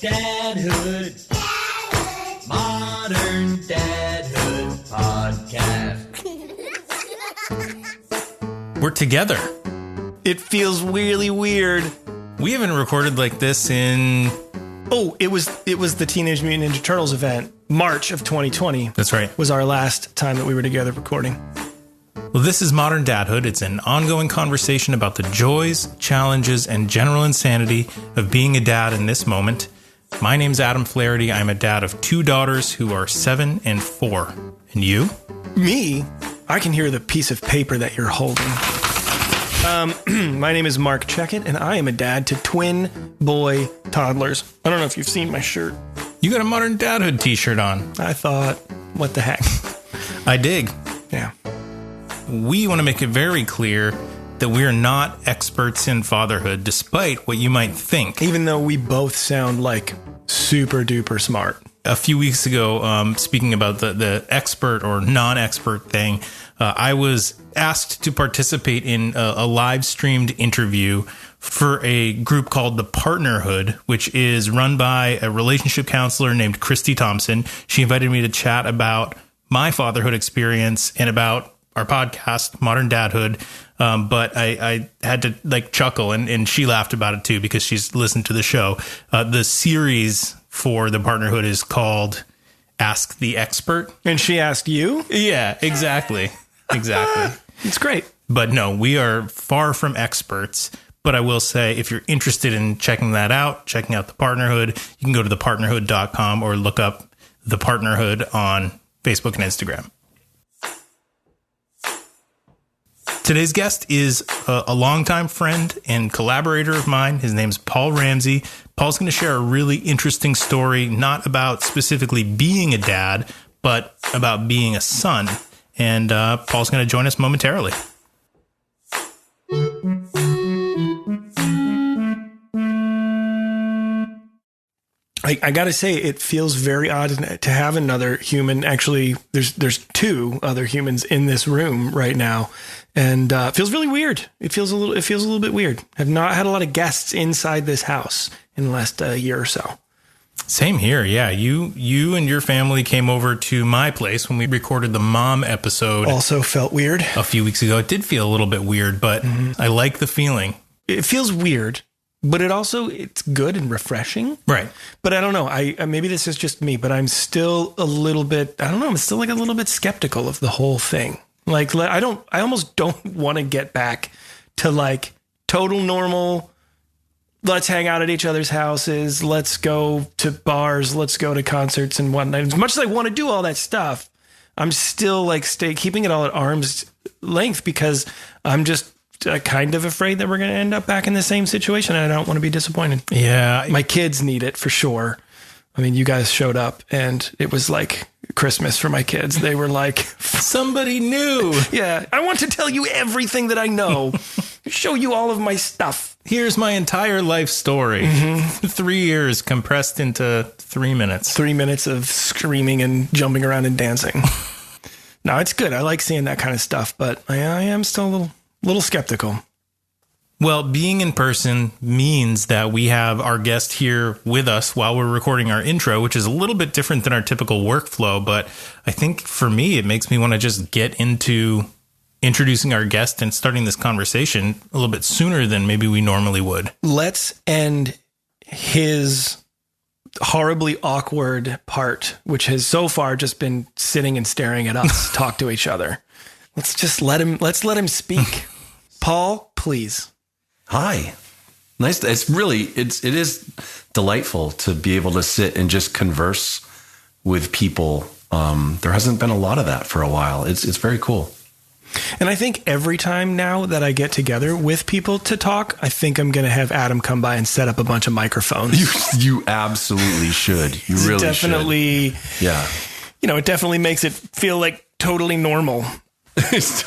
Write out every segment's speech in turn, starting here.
Dadhood. Modern Dadhood podcast. We're together. It feels really weird. We haven't recorded like this in... Oh, it was the Teenage Mutant Ninja Turtles event. March of 2020. That's right. Was our last time that we were together recording. Well, this is Modern Dadhood. It's an ongoing conversation about the joys, challenges, and general insanity of being a dad in this moment. My name's Adam Flaherty. I'm a dad of 2 daughters who are 7 and 4. And you? Me? I can hear the piece of paper that you're holding. My name is Marc Checkett, and I am a dad to twin boy toddlers. I don't know if you've seen my shirt. You got a Modern Dadhood t-shirt on. I thought, what the heck? I dig. Yeah. We want to make it very clear that we are not experts in fatherhood, despite what you might think. Even though we both sound like super duper smart. A few weeks ago, speaking about the expert or non-expert thing, I was asked to participate in a live streamed interview for a group called the Parenthood, which is run by a relationship counselor named Christy Thompson. She invited me to chat about my fatherhood experience and about our podcast, Modern Dadhood. But I had to chuckle and she laughed about it too, because she's listened to the show. The series for the Parenthood is called Ask the Expert. And she asked you? Yeah, exactly. Exactly. It's great. But no, we are far from experts. But I will say, if you're interested in checking that out, checking out the Parenthood, you can go to thepartnerhood.com or look up the Parenthood on Facebook and Instagram. Today's guest is a longtime friend and collaborator of mine. His name's Paul Ramsay. Paul's going to share a really interesting story, not about specifically being a dad, but about being a son. And Paul's going to join us momentarily. I got to say, it feels very odd to have another human. Actually, there's 2 other humans in this room right now, and it feels really weird. It feels a little bit weird. I've not had a lot of guests inside this house in the last year or so. Same here. Yeah. You and your family came over to my place when we recorded the mom episode. Also felt weird. A few weeks ago. It did feel a little bit weird, but I like the feeling. It feels weird, but it's good and refreshing. Right. But I don't know. I maybe this is just me, but I'm still a little bit, I don't know. I'm still a little bit skeptical of the whole thing. I almost don't want to get back to total normal. Let's hang out at each other's houses. Let's go to bars. Let's go to concerts and whatnot. As much as I want to do all that stuff, I'm still keeping it all at arm's length, because I'm just kind of afraid that we're going to end up back in the same situation, and I don't want to be disappointed. Yeah. My kids need it for sure. I mean, you guys showed up and it was like Christmas for my kids. They were like, somebody new. Yeah. I want to tell you everything that I know. Show you all of my stuff. Here's my entire life story. 3 years compressed into 3 minutes. 3 minutes of screaming and jumping around and dancing. No, it's good. I like seeing that kind of stuff, but I am still a little skeptical. Well, being in person means that we have our guest here with us while we're recording our intro, which is a little bit different than our typical workflow. But I think for me, it makes me want to just get into introducing our guest and starting this conversation a little bit sooner than maybe we normally would. Let's end his horribly awkward part, which has so far just been sitting and staring at us talk to each other. Let's let him speak. Paul, please. Hi. Nice. It is delightful to be able to sit and just converse with people. There hasn't been a lot of that for a while. It's very cool. And I think every time now that I get together with people to talk, I think I'm going to have Adam come by and set up a bunch of microphones. You absolutely should. You really definitely, should. Yeah. It definitely makes it feel like totally normal. That's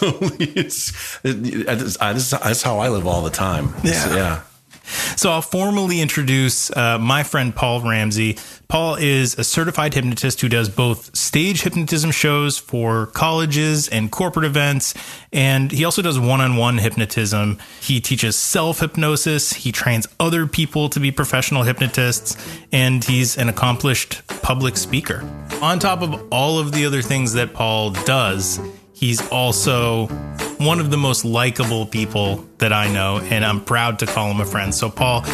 how I live all the time. Yeah. Yeah. So I'll formally introduce my friend Paul Ramsay. Paul is a certified hypnotist who does both stage hypnotism shows for colleges and corporate events, and he also does one-on-one hypnotism. He teaches self-hypnosis, he trains other people to be professional hypnotists, and he's an accomplished public speaker. On top of all of the other things that Paul does, he's also one of the most likable people that I know, and I'm proud to call him a friend. So, Paul,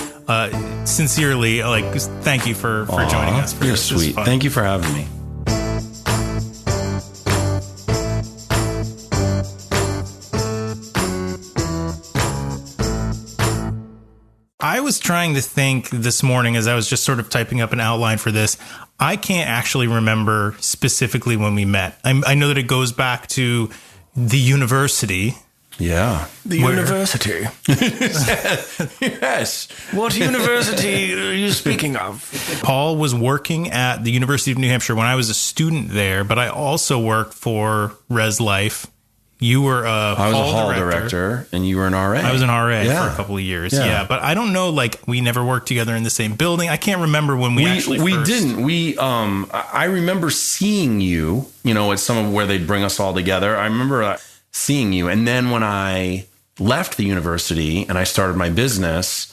sincerely, thank you for joining us. You're sweet. Thank you for having me. I was trying to think this morning as I was just sort of typing up an outline for this. I can't actually remember specifically when we met. I know that it goes back to the university. Yeah. The university. Yes. What university are you speaking of? Paul was working at the University of New Hampshire when I was a student there, but I also worked for Res Life. You were I was a hall director, and you were an RA. I was an RA for a couple of years. Yeah. But I don't know, we never worked together in the same building. I can't remember when we actually we didn't. I remember seeing you, at some of where they'd bring us all together. I remember seeing you. And then when I left the university and I started my business,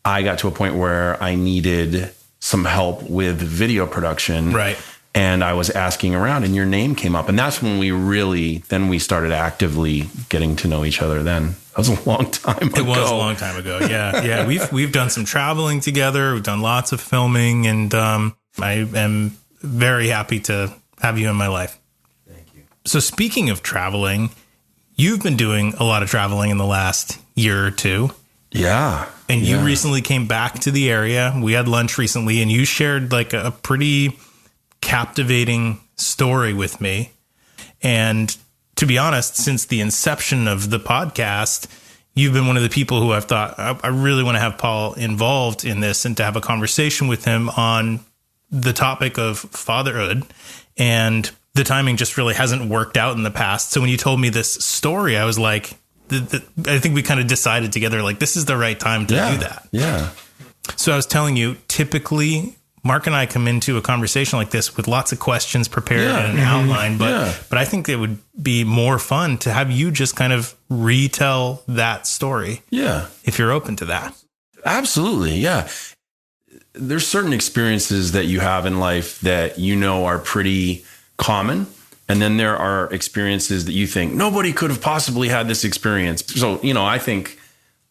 I got to a point where I needed some help with video production. Right. And I was asking around, and your name came up. And that's when we started actively getting to know each other then. That was a long time ago. It was a long time ago. Yeah. Yeah. We've done some traveling together. We've done lots of filming, and I am very happy to have you in my life. Thank you. So speaking of traveling, you've been doing a lot of traveling in the last year or two. Yeah. And you recently came back to the area. We had lunch recently, and you shared a pretty captivating story with me. And to be honest, since the inception of the podcast, you've been one of the people who I've thought, I really want to have Paul involved in this and to have a conversation with him on the topic of fatherhood. And the timing just really hasn't worked out in the past. So when you told me this story, I was like, I think we kind of decided together, this is the right time to do that. Yeah. So I was telling you, typically Marc and I come into a conversation like this with lots of questions prepared and an outline, but I think it would be more fun to have you just kind of retell that story. Yeah. If you're open to that. Absolutely. Yeah. There's certain experiences that you have in life that are pretty common. And then there are experiences that you think nobody could have possibly had this experience. So,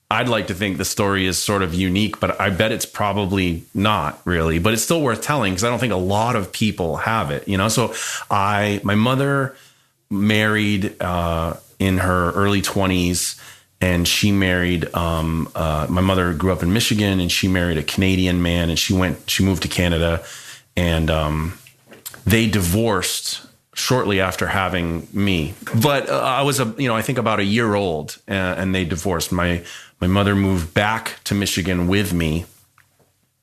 I'd like to think the story is sort of unique, but I bet it's probably not really, but it's still worth telling because I don't think a lot of people have it, So my mother married in her early 20s, and she married, my mother grew up in Michigan, and she married a Canadian man, and she moved to Canada, and they divorced shortly after having me. But I was I think about a year old, and they divorced. My mother moved back to Michigan with me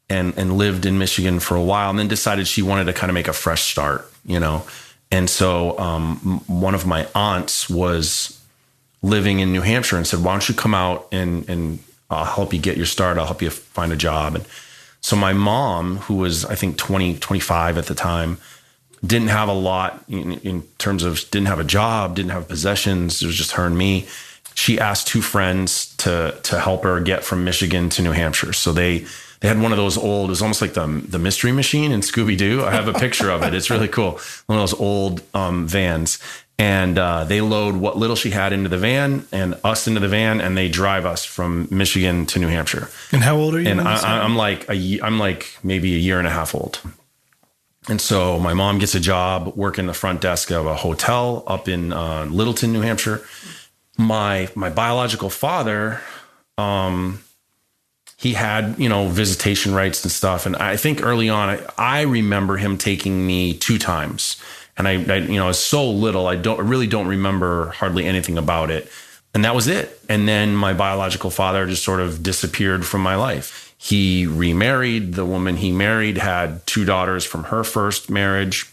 and lived in Michigan for a while, and then decided she wanted to kind of make a fresh start, And so one of my aunts was living in New Hampshire and said, why don't you come out and I'll help you get your start. I'll help you find a job. And so my mom, who was, I think, 25 at the time, didn't have a lot in terms of didn't have a job, didn't have possessions. It was just her and me. She asked two friends to help her get from Michigan to New Hampshire. So they had one of those old, it was almost like the Mystery Machine in Scooby-Doo. I have a picture of it. It's really cool. One of those old vans. And they load what little she had into the van and us into the van, and they drive us from Michigan to New Hampshire. And how old are you? And I'm like maybe a year and a half old. And so my mom gets a job working the front desk of a hotel up in Littleton, New Hampshire. My biological father, he had, visitation rights and stuff. And I think early on, I remember him taking me 2 times. And I was so little, I really don't remember hardly anything about it. And that was it. And then my biological father just sort of disappeared from my life. He remarried. The woman he married had 2 daughters from her first marriage.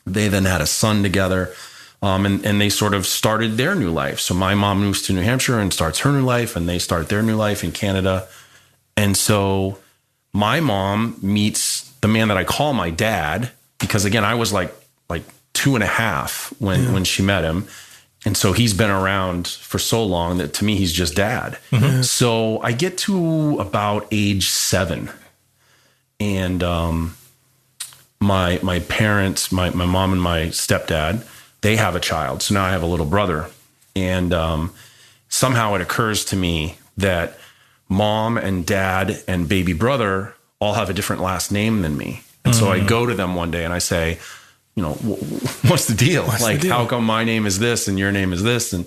They then had a son together. And they sort of started their new life. So my mom moves to New Hampshire and starts her new life, and they start their new life in Canada. And so my mom meets the man that I call my dad, because again, I was like 2.5 when she met him. And so he's been around for so long that to me, he's just dad. Mm-hmm. So I get to about age 7, and my parents, my mom and my stepdad, they have a child. So now I have a little brother. And somehow it occurs to me that mom and dad and baby brother all have a different last name than me. And so I go to them one day and I say, you know, what's the deal? How come my name is this and your name is this? And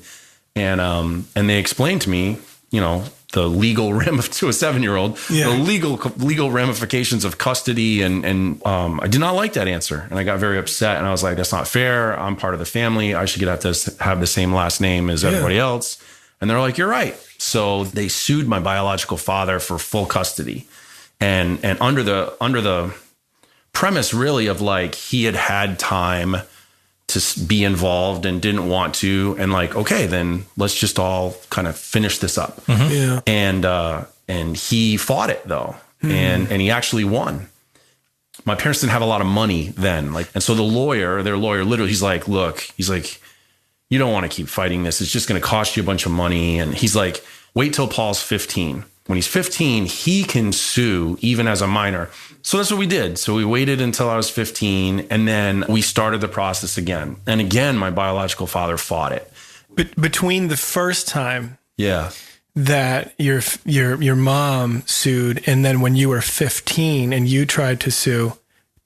they explained to me, you know, the legal to a 7-year-old, the legal ramifications of custody. And I did not like that answer. And I got very upset, and I was like, that's not fair. I'm part of the family. I should have the same last name as everybody else. And they're like, you're right. So they sued my biological father for full custody. And under the premise really of like, he had time to be involved and didn't want to, and like, okay, then let's just all kind of finish this up. Mm-hmm. Yeah. And he fought it though. Mm-hmm. And he actually won. My parents didn't have a lot of money then. And so their lawyer literally, he's like, look, you don't want to keep fighting this. It's just going to cost you a bunch of money. And he's like, wait till Paul's 15. When he's 15, he can sue even as a minor. So that's what we did. So we waited until I was 15, and then we started the process again. And again, my biological father fought it. But between the first time that your mom sued, and then when you were 15 and you tried to sue,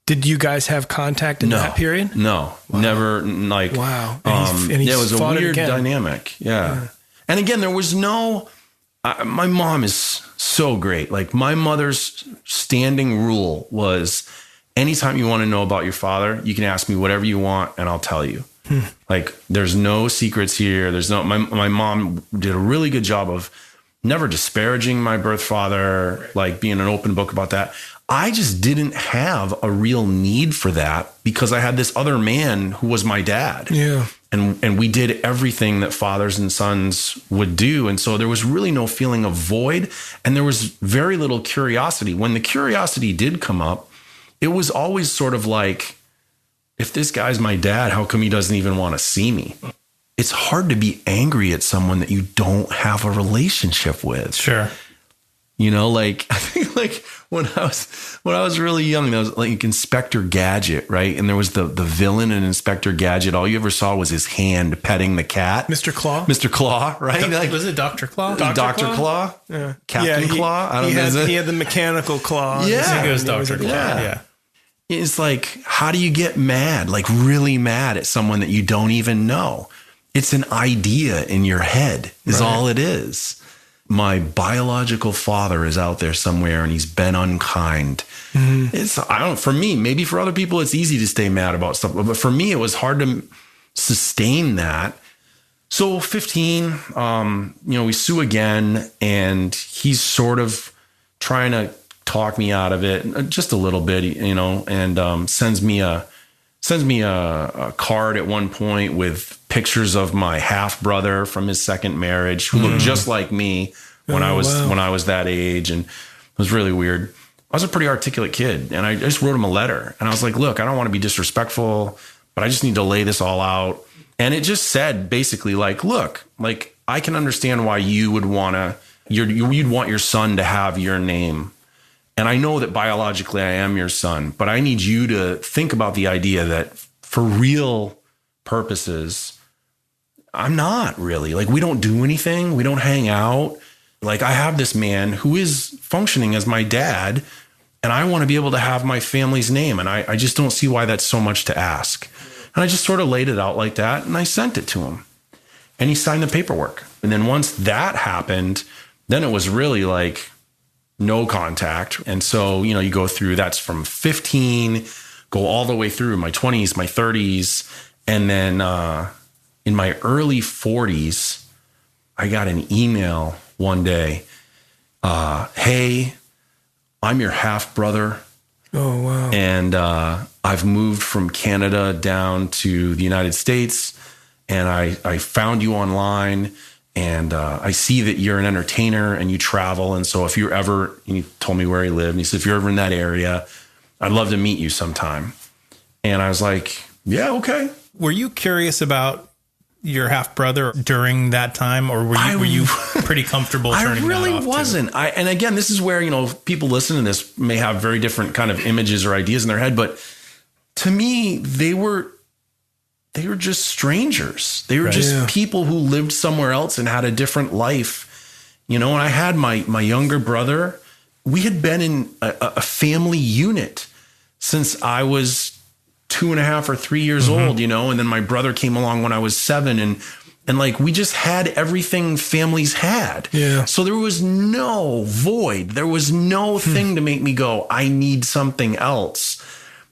did you guys have contact in that period? No, wow. Never. Wow. And it was a weird dynamic. Yeah. And again, there was no... my mom is so great. Like, my mother's standing rule was, anytime you want to know about your father, you can ask me whatever you want and I'll tell you. Like, there's no secrets here. My mom did a really good job of never disparaging my birth father, like being an open book about that. I just didn't have a real need for that because I had this other man who was my dad. Yeah. And we did everything that fathers and sons would do. And so there was really no feeling of void, and there was very little curiosity. When the curiosity did come up, it was always sort of like, if this guy's my dad, how come he doesn't even want to see me? It's hard to be angry at someone that you don't have a relationship with. Sure. You know, like, I think like when I was really young, there was like Inspector Gadget, right? And there was the villain in Inspector Gadget. All you ever saw was his hand petting the cat. Mr. Claw, right? Was it Dr. Claw? Dr. Claw? Yeah. Captain Claw? I don't know. He had the mechanical claw. Yeah. I think it was Dr. Claw. Yeah. It's like, how do you get mad? Like, really mad at someone that you don't even know? It's an idea in your head is all it is. My biological father is out there somewhere and he's been unkind. Mm-hmm. For me, maybe for other people, it's easy to stay mad about stuff. But for me, it was hard to sustain that. So 15, we sue again, and he's sort of trying to talk me out of it just a little bit, and sends me a card at one point with pictures of my half brother from his second marriage, who looked just like me when I was that age, and it was really weird. I was a pretty articulate kid, and I just wrote him a letter, and I was like, "Look, I don't want to be disrespectful, but I just need to lay this all out." And it just said basically, like, "Look, like, I can understand why you would you'd want your son to have your name." And I know that biologically I am your son, but I need you to think about the idea that for real purposes, I'm not really. Like, we don't do anything. We don't hang out. Like, I have this man who is functioning as my dad, and I want to be able to have my family's name. And I just don't see why that's so much to ask. And I just sort of laid it out like that, and I sent it to him. And he signed the paperwork. And then once that happened, then it was really like no contact. And so, you go through, that's from 15, go all the way through my 20s, my 30s. And then in my early 40s, I got an email one day. Hey, I'm your half brother. Oh, wow. And I've moved from Canada down to the United States, and I found you online, And I see that you're an entertainer and you travel. And so if you're ever, and he told me where he lived, and he said, if you're ever in that area, I'd love to meet you sometime. And I was like, yeah, okay. Were you curious about your half brother during that time, or were you pretty comfortable turning I really that off wasn't. too? And again, this is where, people listening to this may have very different kind of images or ideas in their head. But to me, they were just strangers. They were just people who lived somewhere else and had a different life. And I had my younger brother. We had been in a family unit since I was 2.5 or 3 years old, and then my brother came along when I was 7, and like we just had everything families had. Yeah. So there was no void. There was no thing to make me go, I need something else.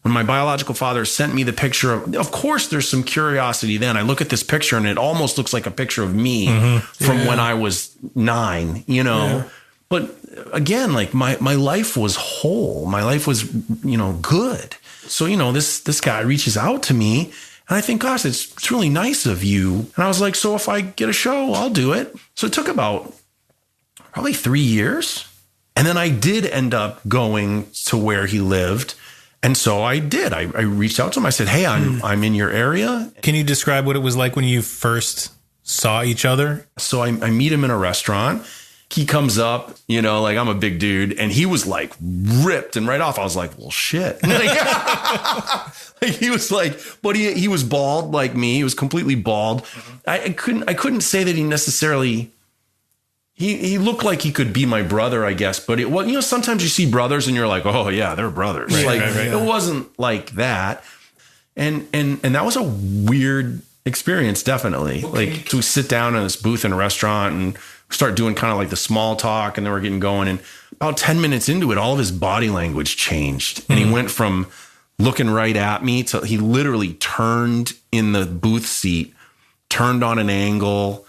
When my biological father sent me the picture of course, there's some curiosity then. I look at this picture and it almost looks like a picture of me from when I was 9, Yeah. But again, like my life was whole. My life was, good. So, this guy reaches out to me and I think, gosh, it's really nice of you. And I was like, so if I get a show, I'll do it. So it took about probably 3 years. And then I did end up going to where he lived. And so I did. I reached out to him. I said, hey, I'm in your area. Can you describe what it was like when you first saw each other? So I meet him in a restaurant. He comes up, like I'm a big dude, and he was like ripped. And right off, I was like, well, shit. He was like, but he was bald like me. He was completely bald. I couldn't say that he necessarily. He looked like he could be my brother, I guess. But it was, sometimes you see brothers and you're like, oh yeah, they're brothers. Right. It wasn't like that. And that was a weird experience, definitely. Okay. Like to sit down in this booth in a restaurant and start doing kind of like the small talk, and then we're getting going. And about 10 minutes into it, all of his body language changed. And he went from looking right at me to he literally turned in the booth seat, turned on an angle,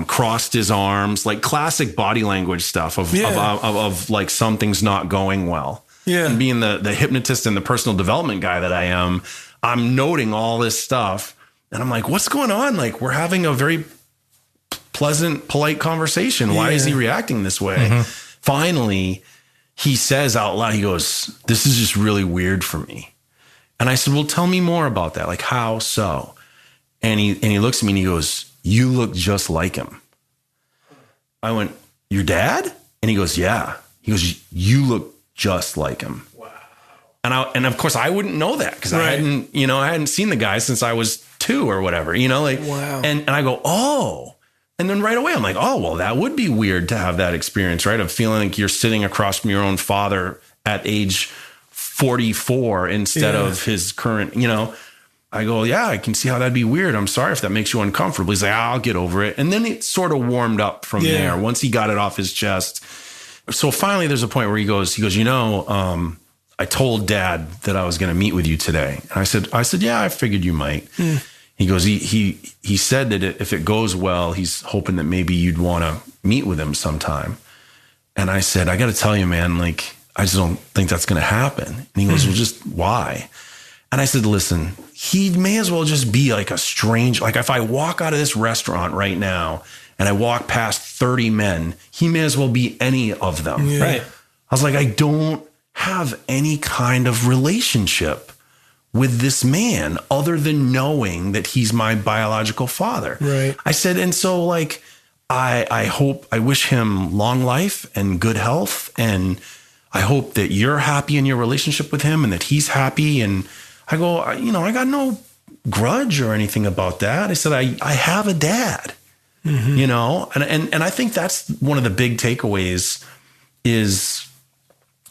crossed his arms, like classic body language stuff of like something's not going well. Yeah. And being the hypnotist and the personal development guy that I am, I'm noting all this stuff and I'm like, what's going on? Like we're having a very pleasant, polite conversation. Why is he reacting this way? Finally, he says out loud, he goes, this is just really weird for me. And I said, well, tell me more about that. Like how so? And he looks at me and he goes, you look just like him. I went, your dad? And he goes, yeah. He goes, you look just like him. Wow. And of course I wouldn't know that because I hadn't seen the guy since I was 2 or whatever, wow. And I go, oh. And then right away I'm like, oh, well, that would be weird to have that experience, right? Of feeling like you're sitting across from your own father at age 44 instead of his current, I go, yeah, I can see how that'd be weird. I'm sorry if that makes you uncomfortable. He's like, I'll get over it. And then it sort of warmed up from there once he got it off his chest. So finally there's a point where he goes, I told Dad that I was going to meet with you today. And I said, yeah, I figured you might. He goes, he said that if it goes well, he's hoping that maybe you'd want to meet with him sometime. And I said, I got to tell you, man, like, I just don't think that's going to happen. And he goes, well, just why? And I said, listen, he may as well just be like a strange, like if I walk out of this restaurant right now and I walk past 30 men, he may as well be any of them. Yeah. Right. I was like, I don't have any kind of relationship with this man other than knowing that he's my biological father. Right. I said, and so like, I wish him long life and good health. And I hope that you're happy in your relationship with him and that he's happy. And I go, I got no grudge or anything about that. I said, I have a dad, and I think that's one of the big takeaways is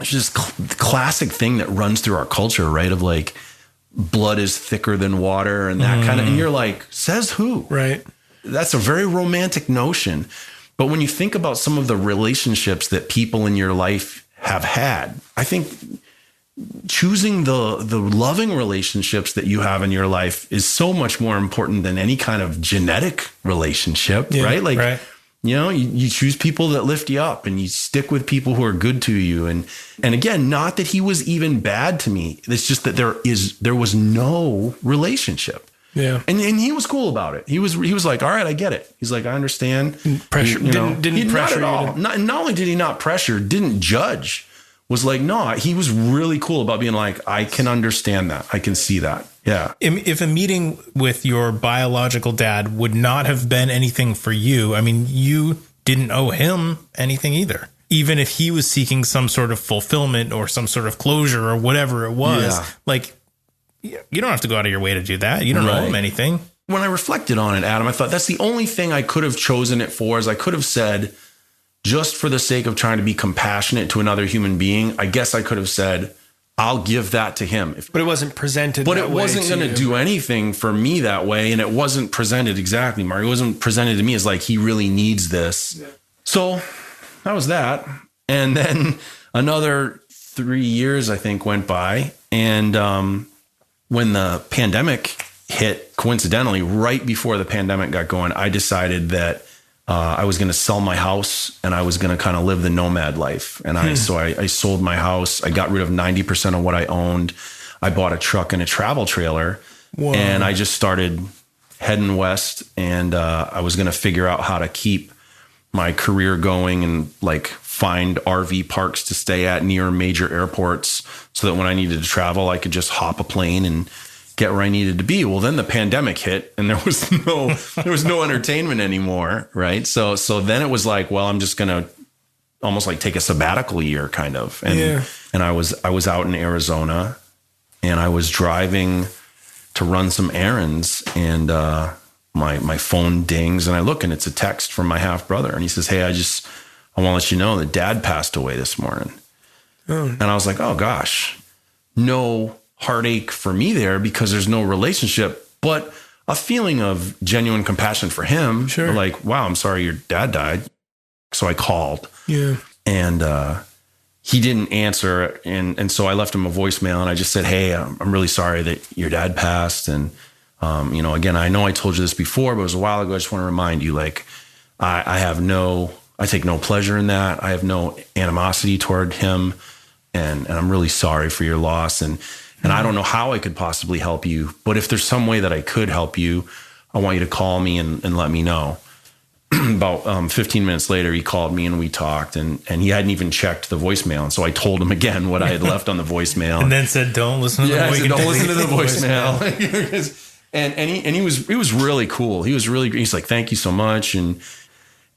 just the classic thing that runs through our culture, right? Of like, blood is thicker than water and that kind of, and you're like, says who? Right. That's a very romantic notion. But when you think about some of the relationships that people in your life have had, I think choosing the loving relationships that you have in your life is so much more important than any kind of genetic relationship, right? Like, you choose people that lift you up and you stick with people who are good to you. And again, not that he was even bad to me. It's just that there was no relationship. Yeah. And he was cool about it. He was like, all right, I get it. He's like, I understand. Pressure didn't pressure not at all. Not only did he not pressure, didn't judge. Was like, no, he was really cool about being like, I can understand that. I can see that. Yeah. If a meeting with your biological dad would not have been anything for you, I mean, you didn't owe him anything either. Even if he was seeking some sort of fulfillment or some sort of closure or whatever it was, like, you don't have to go out of your way to do that. You don't owe him anything. When I reflected on it, Adam, I thought that's the only thing I could have chosen it for, is I could have said, just for the sake of trying to be compassionate to another human being, I guess I could have said, I'll give that to him. But it wasn't presented But it wasn't going to do anything for me that way. And it wasn't presented exactly, Mark. It wasn't presented to me as like, he really needs this. Yeah. So that was that. And then another 3 years, I think, went by. And when the pandemic hit, coincidentally, right before the pandemic got going, I decided that I was going to sell my house and I was going to kind of live the nomad life. And I sold my house. I got rid of 90% of what I owned. I bought a truck and a travel trailer. Whoa. And I just started heading west, and I was going to figure out how to keep my career going and like find RV parks to stay at near major airports so that when I needed to travel, I could just hop a plane and get where I needed to be. Well, then the pandemic hit and there was no entertainment anymore. Right. So then it was like, well, I'm just going to almost like take a sabbatical year kind of. And I was out in Arizona and I was driving to run some errands, and my phone dings and I look and it's a text from my half brother. And he says, hey, I want to let you know that Dad passed away this morning. Oh. And I was like, oh gosh, no heartache for me there because there's no relationship, but a feeling of genuine compassion for him. Sure. Like, wow, I'm sorry your dad died. So I called. Yeah. And he didn't answer. And so I left him a voicemail and I just said, hey, I'm really sorry that your dad passed. And, again, I know I told you this before, but it was a while ago. I just want to remind you, like, I take no pleasure in that. I have no animosity toward him. And I'm really sorry for your loss. And I don't know how I could possibly help you, but if there's some way that I could help you, I want you to call me and let me know. About 15 minutes later, he called me and we talked, and he hadn't even checked the voicemail. And so I told him again what I had left on the voicemail. And then said, don't listen to the voicemail. Don't listen to the voicemail. and he was really cool. He's like, thank you so much. And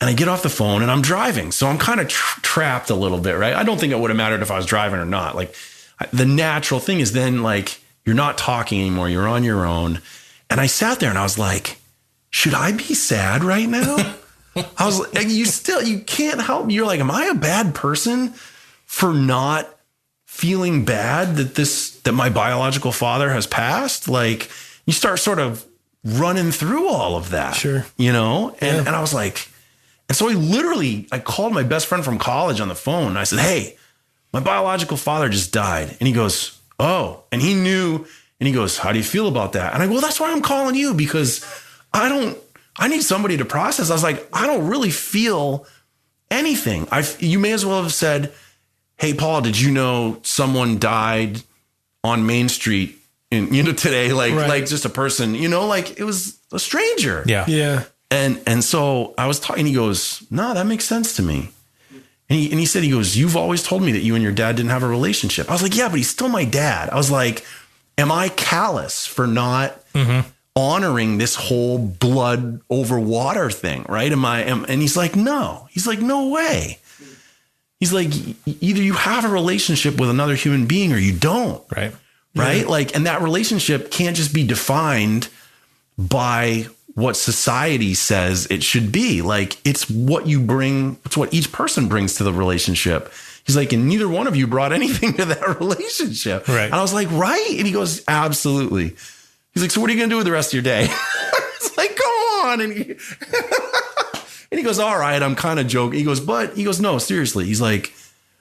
I get off the phone and I'm driving. So I'm kind of trapped a little bit, right? I don't think it would have mattered if I was driving or not. Like, the natural thing is then like, you're not talking anymore. You're on your own. And I sat there and I was like, should I be sad right now? I was like, you can't help. You're like, am I a bad person for not feeling bad that my biological father has passed? Like, you start sort of running through all of that, sure. And I was like, and so I called my best friend from college on the phone and I said, hey, my biological father just died. And he goes, oh, and he knew, and he goes, how do you feel about that? And I go, well, that's why I'm calling you, because I need somebody to process. I was like, I don't really feel anything. You may as well have said, hey, Paul, did you know someone died on Main Street today? Like just a person, like it was a stranger. Yeah. Yeah. And so I was talking, he goes, no, that makes sense to me. And he said, you've always told me that you and your dad didn't have a relationship. I was like, yeah, but he's still my dad. I was like, am I callous for not honoring this whole blood over water thing? Right. And he's like, no. He's like, no way. He's like, either you have a relationship with another human being or you don't. Right. Right. Yeah. Like, and that relationship can't just be defined by what society says it should be. Like, it's what you bring. It's what each person brings to the relationship. He's like, and neither one of you brought anything to that relationship. Right. And I was like, right. And he goes, absolutely. He's like, so what are you going to do with the rest of your day? It's like, come on. And he goes, all right, I'm kind of joking. He goes, no, seriously. He's like,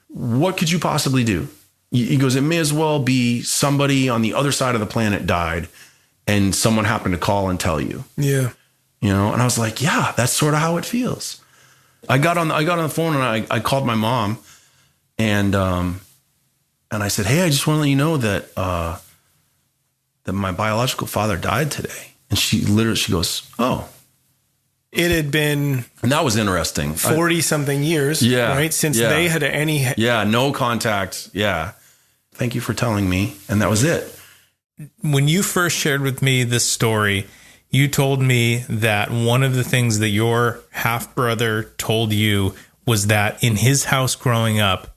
what could you possibly do? He goes, it may as well be somebody on the other side of the planet died and someone happened to call and tell you. Yeah. And I was like, yeah, that's sort of how it feels. I got on the phone and I called my mom and I said, hey, I just want to let you know that my biological father died today. And she goes, oh. It had been, and that was interesting, 40 something years, right? Since they had any. No contact. Yeah. Thank you for telling me. And that was it. When you first shared with me this story, you told me that one of the things that your half brother told you was that in his house growing up,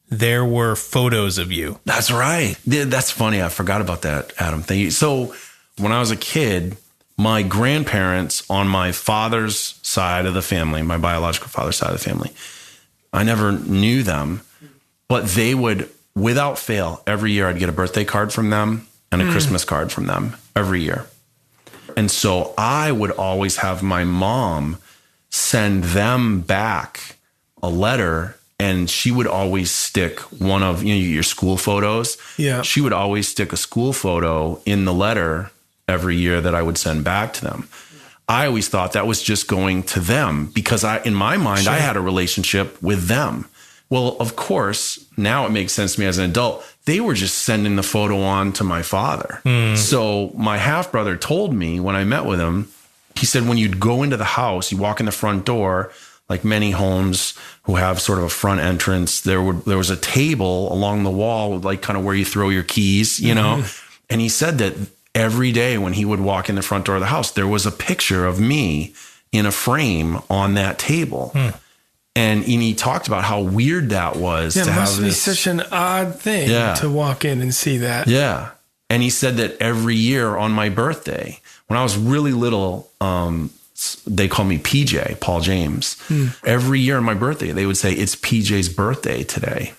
there were photos of you. That's right. That's funny. I forgot about that, Adam. Thank you. So when I was a kid, my grandparents on my father's side of the family, my biological father's side of the family, I never knew them, but they would, without fail, every year I'd get a birthday card from them and a Christmas card from them every year. And so I would always have my mom send them back a letter, and she would always stick one of your school photos. Yeah. She would always stick a school photo in the letter every year that I would send back to them. I always thought that was just going to them because in my mind, I had a relationship with them. Well, of course, now it makes sense to me as an adult. They were just sending the photo on to my father. So my half brother told me when I met with him, he said, when you'd go into the house, you walk in the front door, like many homes who have sort of a front entrance, there was a table along the wall, like kind of where you throw your keys, you know? And he said that every day when he would walk in the front door of the house, there was a picture of me in a frame on that table. And he talked about how weird that was. Yeah, to it have must be such an odd thing to walk in and see that. Yeah. And he said that every year on my birthday, when I was really little, they call me PJ, Paul James. Every year on my birthday, they would say, it's PJ's birthday today.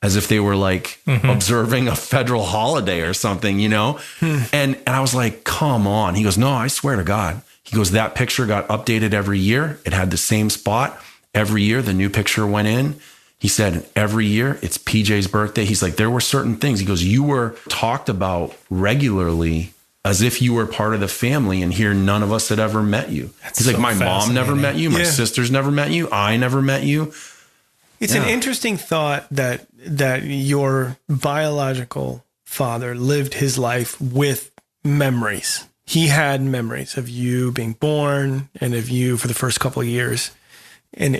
As if they were like observing a federal holiday or something, you know? And I was like, come on. He goes, no, I swear to God. He goes, that picture got updated every year. It had the same spot. Every year, the new picture went in. He said, every year, it's PJ's birthday. He's like, there were certain things. He goes, you were talked about regularly as if you were part of the family, and here none of us had ever met you. He's like, my mom never met you. My sisters never met you. I never met you. It's an interesting thought that your biological father lived his life with memories. He had memories of you being born and of you for the first couple of years. And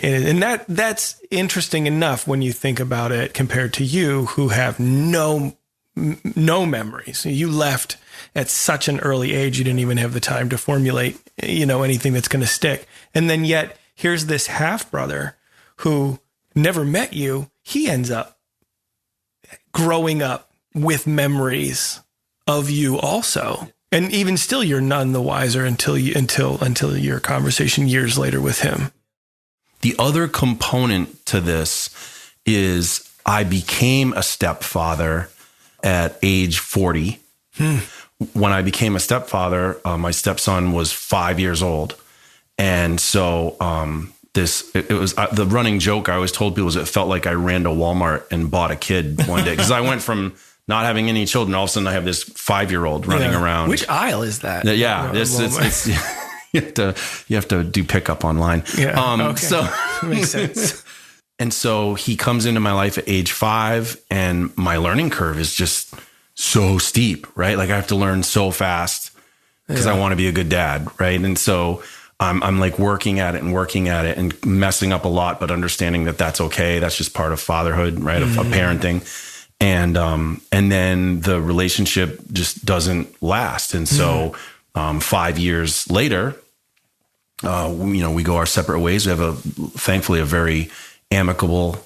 that's interesting enough when you think about it compared to you who have no memories. You left at such an early age, you didn't even have the time to formulate, anything that's going to stick. And then yet here's this half brother who never met you. He ends up growing up with memories of you also. And even still, you're none the wiser until your conversation years later with him. The other component to this is I became a stepfather at age 40. When I became a stepfather, my stepson was 5 years old. And so it was the running joke I always told people is it felt like I ran to Walmart and bought a kid one day. Because I went from not having any children, all of a sudden I have this 5-year-old running around. Which aisle is that? Yeah, it's you have to do pickup online. Yeah. Okay. So makes sense. And so he comes into my life at age 5, and my learning curve is just so steep, right? Like I have to learn so fast because I want to be a good dad, right? And so I'm like working at it and messing up a lot, but understanding that that's okay. That's just part of fatherhood, right? Of parenting. And then the relationship just doesn't last. And so 5 years later, we go our separate ways. We have thankfully a very amicable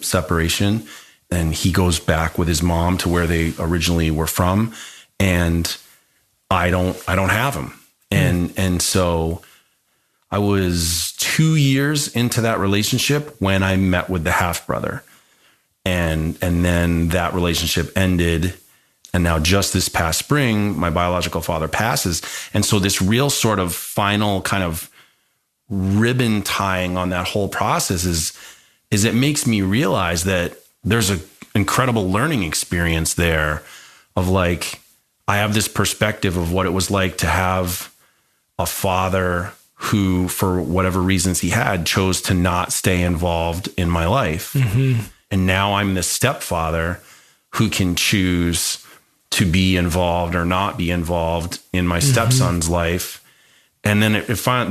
separation, and he goes back with his mom to where they originally were from, and I don't have him. And so I was 2 years into that relationship when I met with the half brother, and then that relationship ended. And now just this past spring, my biological father passes. And so this real sort of final kind of ribbon tying on that whole process is it makes me realize that there's an incredible learning experience there of like, I have this perspective of what it was like to have a father who, for whatever reasons he had, chose to not stay involved in my life. And now I'm the stepfather who can choose to be involved or not be involved in my stepson's life. And then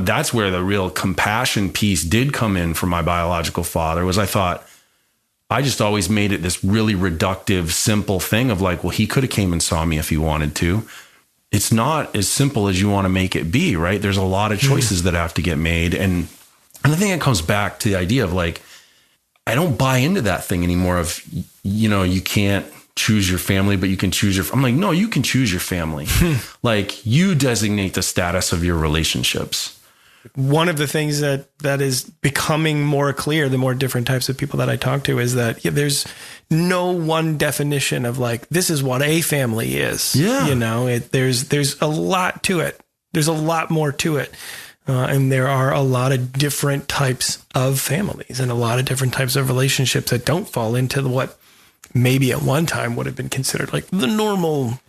that's where the real compassion piece did come in for my biological father. Was I thought, I just always made it this really reductive, simple thing of like, well, he could have came and saw me if he wanted to. It's not as simple as you want to make it be, right? There's a lot of choices that have to get made. And I think it comes back to the idea of like, I don't buy into that thing anymore of, you can't choose your family, but you can choose I'm like, no, you can choose your family. Like, you designate the status of your relationships. One of the things that is becoming more clear, the more different types of people that I talk to, is that there's no one definition of like, this is what a family is. Yeah. There's a lot to it. There's a lot more to it. And there are a lot of different types of families and a lot of different types of relationships that don't fall into what maybe at one time would have been considered like the normal,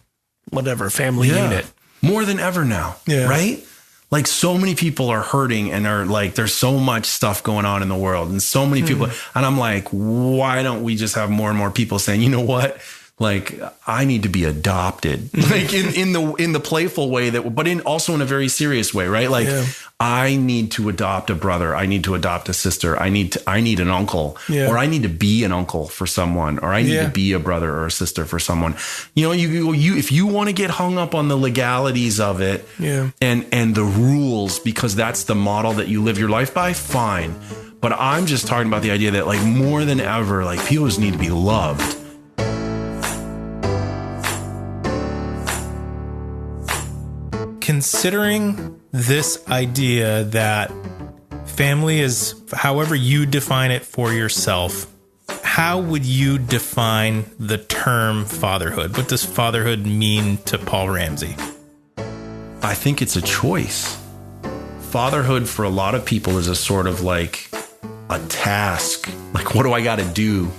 whatever, family unit. More than ever now, right? Like, so many people are hurting and are like, there's so much stuff going on in the world and so many people. And I'm like, why don't we just have more and more people saying, you know what? Like, I need to be adopted, like in the playful way but also in a very serious way, right? Like, I need to adopt a brother. I need to adopt a sister. I need an uncle, or I need to be an uncle for someone, or I need to be a brother or a sister for someone. If you want to get hung up on the legalities of it, and the rules, because that's the model that you live your life by, fine. But I'm just talking about the idea that, like, more than ever, like, people just need to be loved. Considering this idea that family is however you define it for yourself, how would you define the term fatherhood? What does fatherhood mean to Paul Ramsay? I think it's a choice. Fatherhood for a lot of people is a sort of like a task. Like, what do I got to do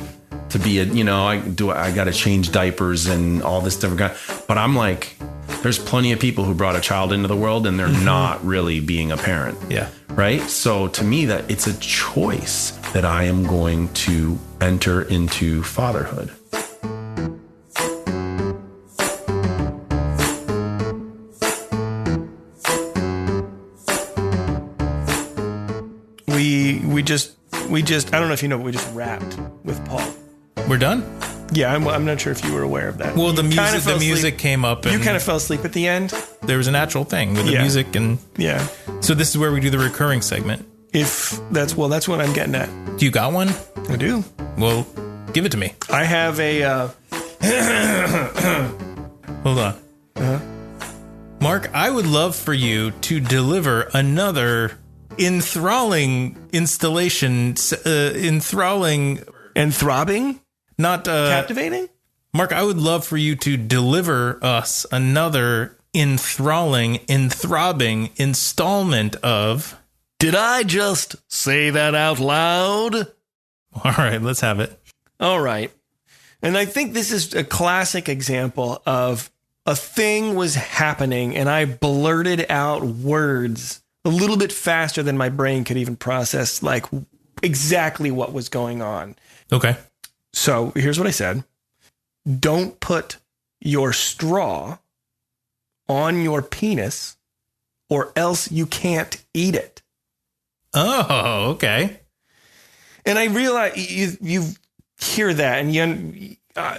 to be I got to change diapers and all this different kind. But I'm like, there's plenty of people who brought a child into the world and they're not really being a parent. Yeah. Right. So to me, that it's a choice that I am going to enter into fatherhood. We just I don't know if you know, but we just wrapped with Paul. We're done? Yeah, I'm not sure if you were aware of that. Well, the music came up. And you kind of fell asleep at the end. There was a natural thing with the music. And yeah. So this is where we do the recurring segment. If that's what I'm getting at. Do you got one? I do. Well, give it to me. I have a... Hold on. Marc, I would love for you to deliver another enthralling installation. Enthrobbing? Not captivating? Marc, I would love for you to deliver us another enthralling, enthrobbing installment of... Did I just say that out loud? All right, let's have it. All right. And I think this is a classic example of a thing was happening and I blurted out words a little bit faster than my brain could even process, like, exactly what was going on. Okay. So here's what I said. Don't put your straw on your penis or else you can't eat it. Oh, okay. And I realize you hear that and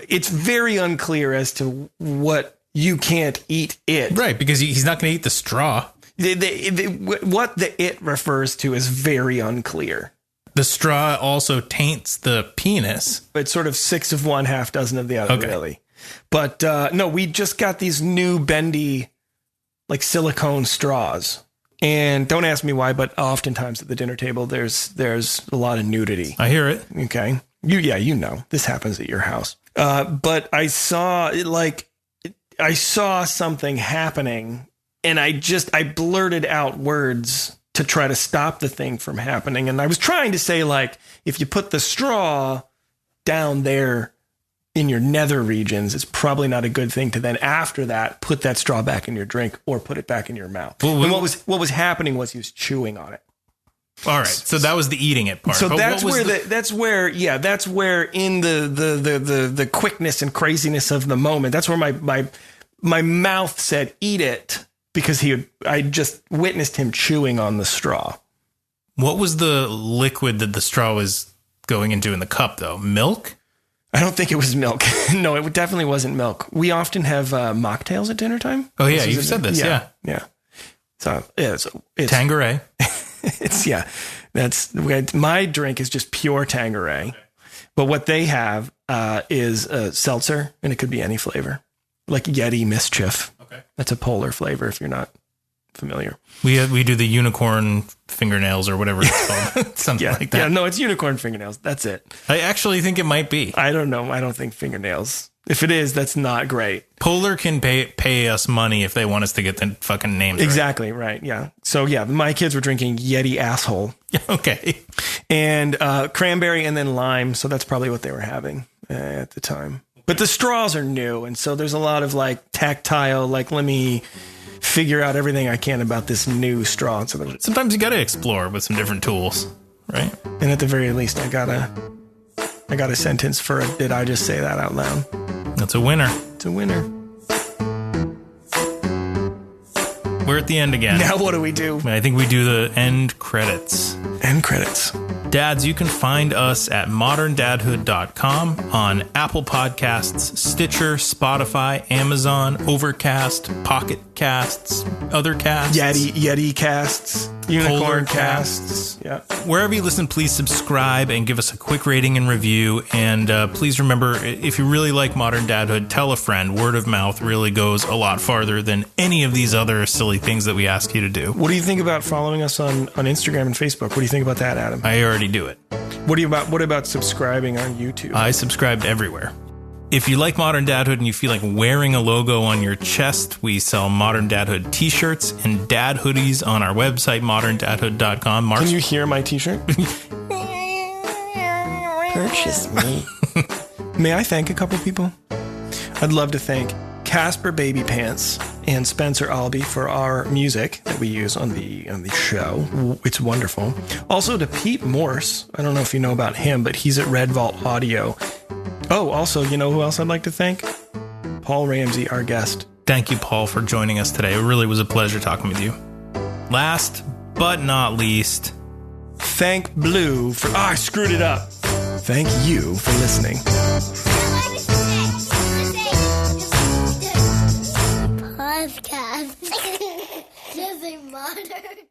it's very unclear as to what you can't eat it. Right, because he's not going to eat the straw. What the it refers to is very unclear. The straw also taints the penis. It's sort of 6 of one, half dozen of the other, really. But no, we just got these new bendy, like, silicone straws. And don't ask me why, but oftentimes at the dinner table, there's a lot of nudity. I hear it. Okay. You know, this happens at your house. But I saw something happening and I blurted out words to try to stop the thing from happening. And I was trying to say, like, if you put the straw down there in your nether regions, it's probably not a good thing to then after that, put that straw back in your drink or put it back in your mouth. And what was happening was he was chewing on it. All right. So that was the eating it part. So But that's what was where that's where in the quickness and craziness of the moment, that's where my mouth said eat it, because I just witnessed him chewing on the straw. What was the liquid that the straw was going into in the cup, though? Milk? I don't think it was milk. No, it definitely wasn't milk. We often have mocktails at dinner time. Oh, yeah. You've said this. Yeah. So it's Tanqueray. That's my drink is just pure Tanqueray. But what they have is a seltzer, and it could be any flavor, like Yeti Mischief. Okay. That's a polar flavor if you're not familiar. We do the unicorn fingernails or whatever it's called. Something like that. Yeah, no, it's unicorn fingernails. That's it. I actually think it might be. I don't know. I don't think fingernails. If it is, that's not great. Polar can pay us money if they want us to get the fucking names exactly right. Yeah. So yeah, my kids were drinking Yeti Asshole. Okay. And cranberry and then lime. So that's probably what they were having at the time. But the straws are new, and so there's a lot of like tactile, like let me figure out everything I can about this new straw. So sometimes you got to explore with some different tools, right? And at the very least, I got a sentence for it. Did I just say that out loud? That's a winner. It's a winner. We're at the end again. Now what do we do? I think we do the end credits. End credits. Dads, you can find us at moderndadhood.com on Apple Podcasts, Stitcher, Spotify, Amazon, Overcast, Pocket Casts, other casts. Yeti casts. Unicorn Polar casts. Yeah. Wherever you listen, please subscribe and give us a quick rating and review. And please remember, if you really like Modern Dadhood, tell a friend. Word of mouth really goes a lot farther than any of these other silly things that we ask you to do. What do you think about following us on Instagram and Facebook? What do you think about that, Adam? I already do it. What about subscribing on YouTube? I subscribed everywhere. If you like Modern Dadhood and you feel like wearing a logo on your chest, we sell Modern Dadhood t-shirts and dad hoodies on our website, moderndadhood.com. Marc, can you hear my t-shirt? Purchase me. May I thank a couple people? I'd love to thank Casper Baby Pants and Spencer Albee for our music that we use on the show. It's wonderful. Also to Pete Morse. I don't know if you know about him, but he's at Red Vault Audio. Oh, also, you know who else I'd like to thank? Paul Ramsay, our guest. Thank you, Paul, for joining us today. It really was a pleasure talking with you. Last but not least, thank Blue for... I screwed it up. Thank you for listening. Podcast. Just a modern.